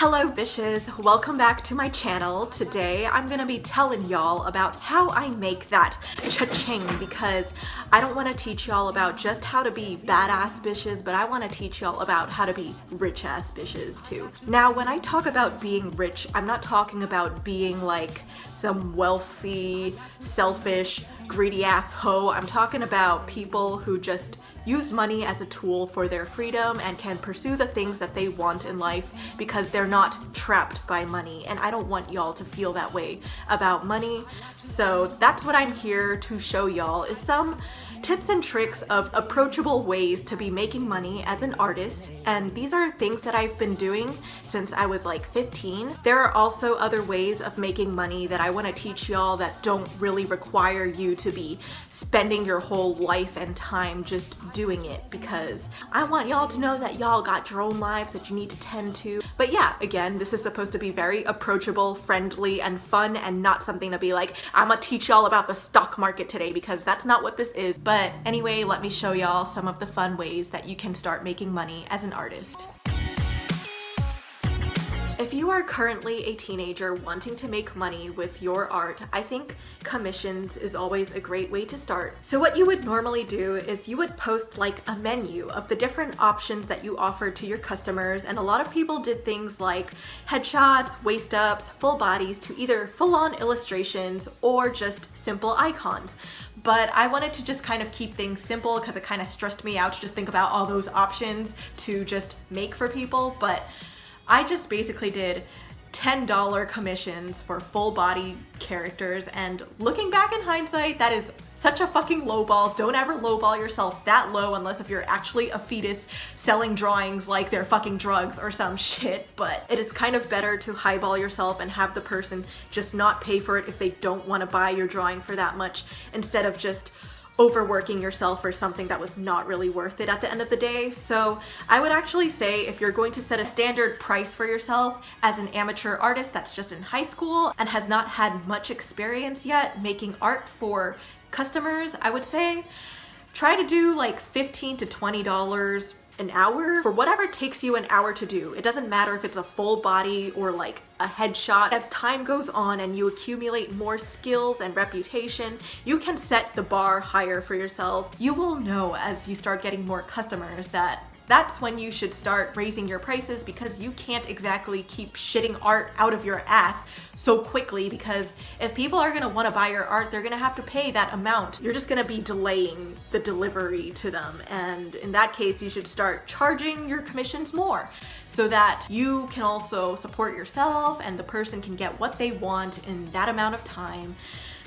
Hello bitches, welcome back to my channel. Today I'm gonna be telling y'all about how I make that cha-ching, because I don't want to teach y'all about just how to be badass bitches, but I want to teach y'all about how to be rich ass bitches too. Now when I talk about being rich, I'm not talking about being like some wealthy, selfish, greedy ass hoe. I'm talking about people who just use money as a tool for their freedom and can pursue the things that they want in life because they're not trapped by money. And I don't want y'all to feel that way about money. So that's what I'm here to show y'all, is some tips and tricks of approachable ways to be making money as an artist. And these are things that I've been doing since I was like 15. There are also other ways of making money that I want to teach y'all that don't really require you to be spending your whole life and time just doing it, because I want y'all to know that y'all got your own lives that you need to tend to. But yeah, again, this is supposed to be very approachable, friendly, and fun, and not something to be like, I'm gonna teach y'all about the stock market today, because that's not what this is. But anyway, let me show y'all some of the fun ways that you can start making money as an artist. If you are currently a teenager wanting to make money with your art, I think commissions is always a great way to start. So what you would normally do is you would post like a menu of the different options that you offer to your customers, and a lot of people did things like headshots, waist ups, full bodies, to either full-on illustrations or just simple icons. But I wanted to just kind of keep things simple because it kind of stressed me out to just think about all those options to just make for people. But I just basically did $10 commissions for full body characters, and looking back in hindsight, that is such a fucking lowball. Don't ever lowball yourself that low unless if you're actually a fetus selling drawings like they're fucking drugs or some shit. But it is kind of better to highball yourself and have the person just not pay for it if they don't want to buy your drawing for that much, instead of just overworking yourself for something that was not really worth it at the end of the day. So I would actually say, if you're going to set a standard price for yourself as an amateur artist that's just in high school and has not had much experience yet making art for customers, I would say try to do like $15 to $20 an hour for whatever it takes you an hour to do. It doesn't matter if it's a full body or like a headshot. As time goes on and you accumulate more skills and reputation, you can set the bar higher for yourself. You will know as you start getting more customers that that's when you should start raising your prices, because you can't exactly keep shitting art out of your ass so quickly, because if people are gonna wanna buy your art, they're gonna have to pay that amount. You're just gonna be delaying the delivery to them. And in that case, you should start charging your commissions more so that you can also support yourself and the person can get what they want in that amount of time.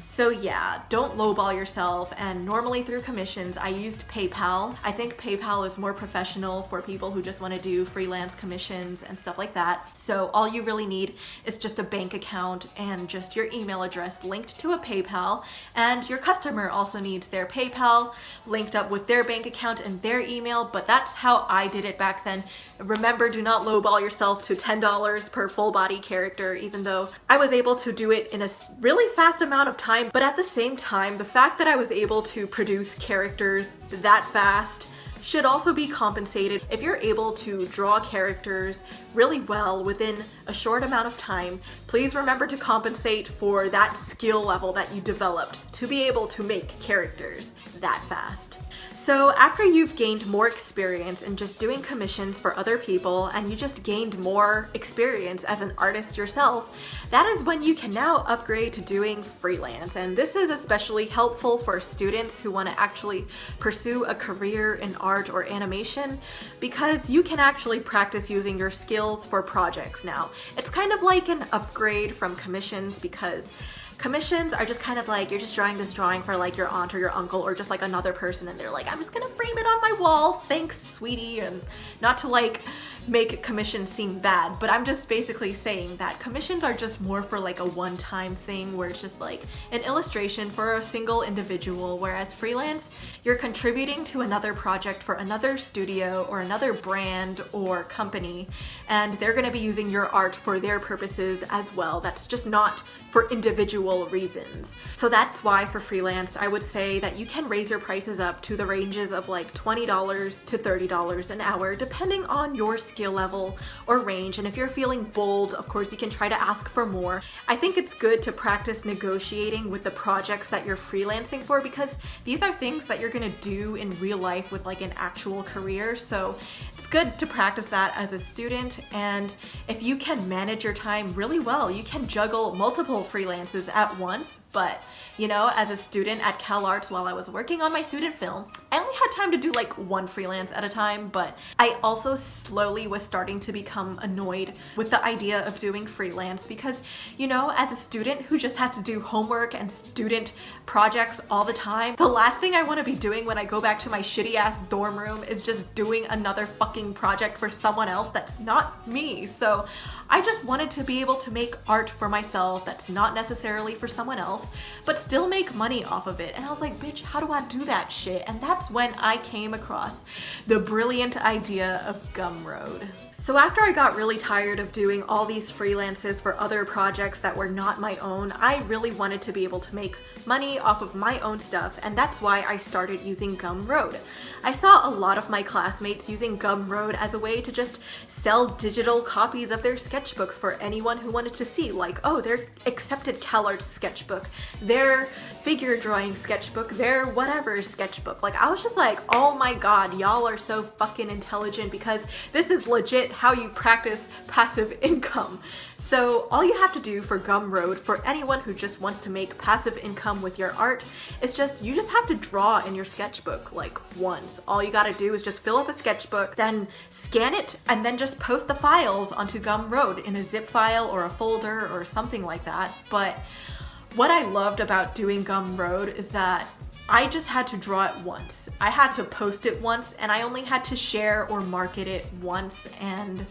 So yeah, don't lowball yourself. And normally through commissions, I used PayPal. I think PayPal is more professional for people who just want to do freelance commissions and stuff like that. So all you really need is just a bank account and just your email address linked to a PayPal. And your customer also needs their PayPal linked up with their bank account and their email. But that's how I did it back then. Remember, do not lowball yourself to $10 per full body character, even though I was able to do it in a really fast amount of time. But at the same time, the fact that I was able to produce characters that fast should also be compensated. If you're able to draw characters really well within a short amount of time, please remember to compensate for that skill level that you developed to be able to make characters that fast. So after you've gained more experience in just doing commissions for other people, and you just gained more experience as an artist yourself, that is when you can now upgrade to doing freelance. And this is especially helpful for students who want to actually pursue a career in art or animation, because you can actually practice using your skills for projects now. It's kind of like an upgrade from commissions, because commissions are just kind of like, you're just drawing this drawing for like your aunt or your uncle or just like another person, and they're like, I'm just gonna frame it on my wall, thanks sweetie. And not to like make commissions seem bad, but I'm just basically saying that commissions are just more for like a one-time thing where it's just like an illustration for a single individual, whereas freelance, you're contributing to another project for another studio or another brand or company, and they're going to be using your art for their purposes as well. That's just not for individual reasons. So that's why for freelance, I would say that you can raise your prices up to the ranges of like $20 to $30 an hour, depending on your skill skill level or range, and if you're feeling bold, of course you can try to ask for more. I think it's good to practice negotiating with the projects that you're freelancing for, because these are things that you're gonna do in real life with like an actual career, so it's good to practice that as a student. And if you can manage your time really well, you can juggle multiple freelances at once. But you know, as a student at CalArts, while I was working on my student film, I only had time to do like one freelance at a time, but I also slowly was starting to become annoyed with the idea of doing freelance because, you know, as a student who just has to do homework and student projects all the time, the last thing I want to be doing when I go back to my shitty ass dorm room is just doing another fucking project for someone else that's not me. So I just wanted to be able to make art for myself that's not necessarily for someone else, but still make money off of it. And I was like, bitch, how do I do that shit? And that's when I came across the brilliant idea of Gumroad. So after I got really tired of doing all these freelances for other projects that were not my own, I really wanted to be able to make money off of my own stuff, and that's why I started using Gumroad. I saw a lot of my classmates using Gumroad as a way to just sell digital copies of their sketchbooks for anyone who wanted to see, like, oh, their accepted CalArts sketchbook, their figure drawing sketchbook, their whatever sketchbook. Like, I was just like, oh my god, y'all are so fucking intelligent, because this is legit how you practice passive income. So all you have to do for Gumroad, for anyone who just wants to make passive income with your art, is you just have to draw in your sketchbook like once. All you gotta do is just fill up a sketchbook, then scan it, and then just post the files onto Gumroad in a zip file or a folder or something like that. But what I loved about doing Gumroad is that I just had to draw it once. I had to post it once, and I only had to share or market it once, and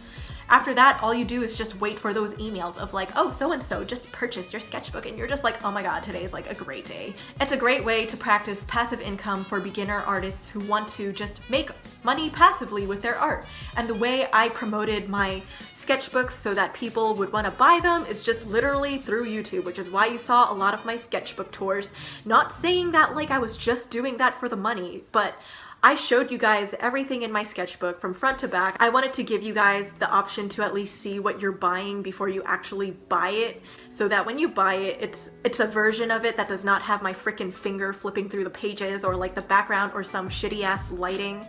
after that, all you do is just wait for those emails of like, oh, so-and-so just purchased your sketchbook, and you're just like, oh my god, today's like a great day. It's a great way to practice passive income for beginner artists who want to just make money passively with their art. And the way I promoted my sketchbooks so that people would want to buy them is just literally through YouTube, which is why you saw a lot of my sketchbook tours. Not saying that like I was just doing that for the money, but I showed you guys everything in my sketchbook from front to back. I wanted to give you guys the option to at least see what you're buying before you actually buy it, so that when you buy it, it's a version of it that does not have my freaking finger flipping through the pages or like the background or some shitty ass lighting.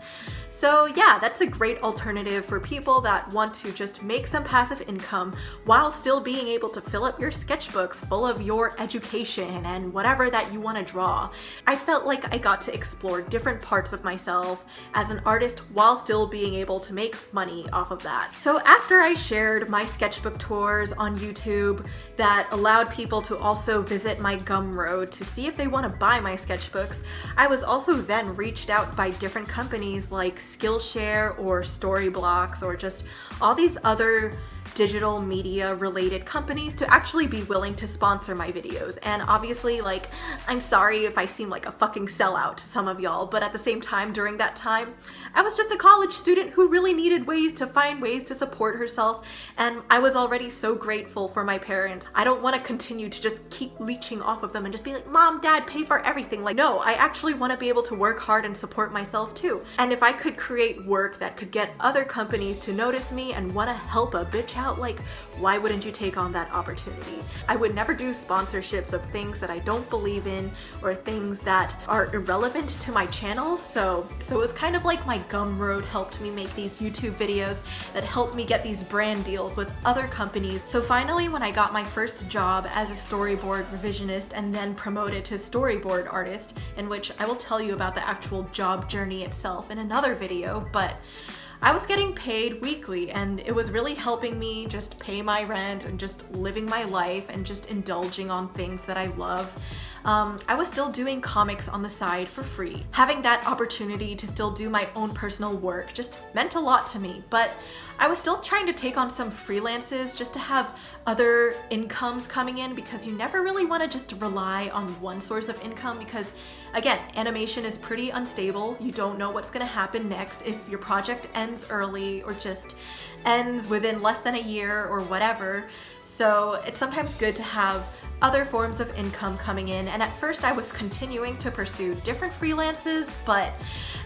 So yeah, that's a great alternative for people that want to just make some passive income while still being able to fill up your sketchbooks full of your education and whatever that you want to draw. I felt like I got to explore different parts of myself as an artist while still being able to make money off of that. So after I shared my sketchbook tours on YouTube that allowed people to also visit my Gumroad to see if they want to buy my sketchbooks, I was also then reached out by different companies like Skillshare or Storyblocks or just all these other digital media related companies to actually be willing to sponsor my videos. And obviously, like, I'm sorry if I seem like a fucking sellout to some of y'all, but at the same time, during that time, I was just a college student who really needed ways to support herself, and I was already so grateful for my parents. I don't want to continue to just keep leeching off of them and just be like, Mom, Dad, pay for everything. Like, no, I actually want to be able to work hard and support myself too. And if I could create work that could get other companies to notice me and want to help a bitch out, like, why wouldn't you take on that opportunity? I would never do sponsorships of things that I don't believe in or things that are irrelevant to my channel. So it was kind of like my Gumroad helped me make these YouTube videos that helped me get these brand deals with other companies. So finally, when I got my first job as a storyboard revisionist and then promoted to storyboard artist, in which I will tell you about the actual job journey itself in another video, but I was getting paid weekly, and it was really helping me just pay my rent and just living my life and just indulging on things that I love. I was still doing comics on the side for free. Having that opportunity to still do my own personal work just meant a lot to me, but I was still trying to take on some freelances just to have other incomes coming in, because you never really want to just rely on one source of income, because again, animation is pretty unstable. You don't know what's going to happen next, if your project ends early or just ends within less than a year or whatever. So it's sometimes good to have other forms of income coming in, and at first I was continuing to pursue different freelances, but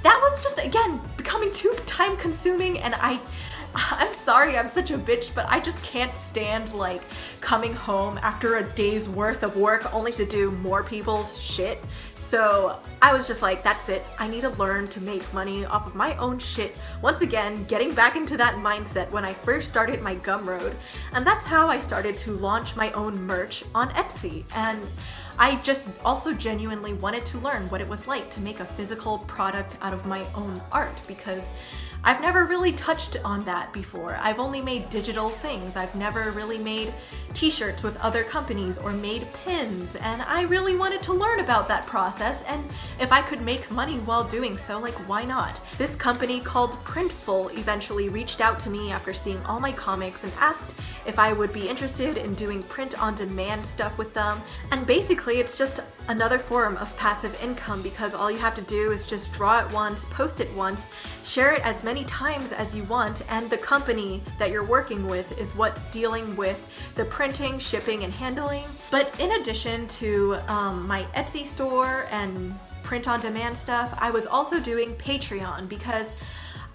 that was just, again, becoming too time consuming, and I I'm sorry I'm such a bitch, but I just can't stand like coming home after a day's worth of work only to do more people's shit. So I was just like, that's it. I need to learn to make money off of my own shit. Once again, getting back into that mindset when I first started my Gumroad. And that's how I started to launch my own merch on Etsy. And I just also genuinely wanted to learn what it was like to make a physical product out of my own art, because I've never really touched on that before. I've only made digital things. I've never really made t-shirts with other companies or made pins, and I really wanted to learn about that process, and if I could make money while doing so, like, why not? This company called Printful eventually reached out to me after seeing all my comics and asked if I would be interested in doing print-on-demand stuff with them. And basically it's just another form of passive income, because all you have to do is just draw it once, post it once, share it as many times as you want, and the company that you're working with is what's dealing with the printing, shipping, and handling. But in addition to my Etsy store and print-on-demand stuff, I was also doing Patreon, because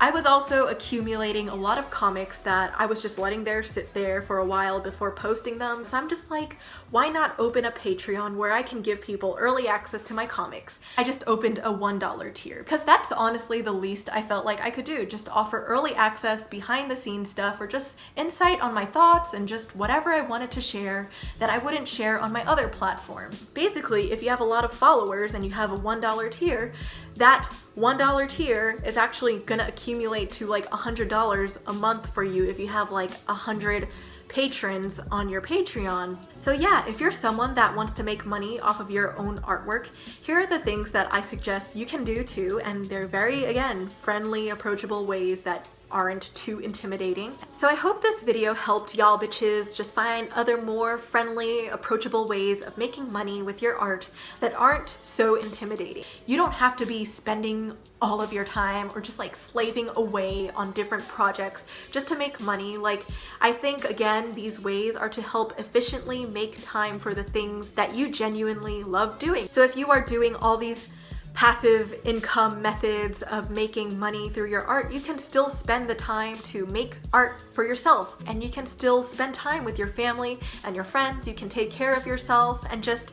I was also accumulating a lot of comics that I was just letting sit there for a while before posting them. So I'm just like, why not open a Patreon where I can give people early access to my comics? I just opened a $1 tier, because that's honestly the least I felt like I could do. Just offer early access, behind the scenes stuff, or just insight on my thoughts and just whatever I wanted to share that I wouldn't share on my other platforms. Basically, if you have a lot of followers and you have a $1 tier, that $1 tier is actually gonna accumulate to like $100 a month for you if you have like 100 patrons on your Patreon. So yeah, if you're someone that wants to make money off of your own artwork, here are the things that I suggest you can do too, and they're very, again, friendly, approachable ways that aren't too intimidating. So I hope this video helped y'all bitches just find other more friendly, approachable ways of making money with your art that aren't so intimidating. You don't have to be spending all of your time or just like slaving away on different projects just to make money. Like, I think again, these ways are to help efficiently make time for the things that you genuinely love doing. So if you are doing all these passive income methods of making money through your art, you can still spend the time to make art for yourself, and you can still spend time with your family and your friends. You can take care of yourself and just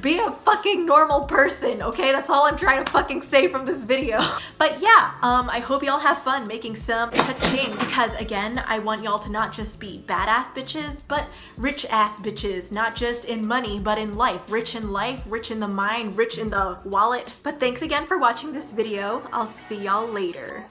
be a fucking normal person, okay? That's all I'm trying to fucking say from this video. But yeah, I hope y'all have fun making some cha-ching, because again, I want y'all to not just be badass bitches, but rich ass bitches, not just in money, but in life. Rich in life, rich in the mind, rich in the wallet. But thanks again for watching this video. I'll see y'all later.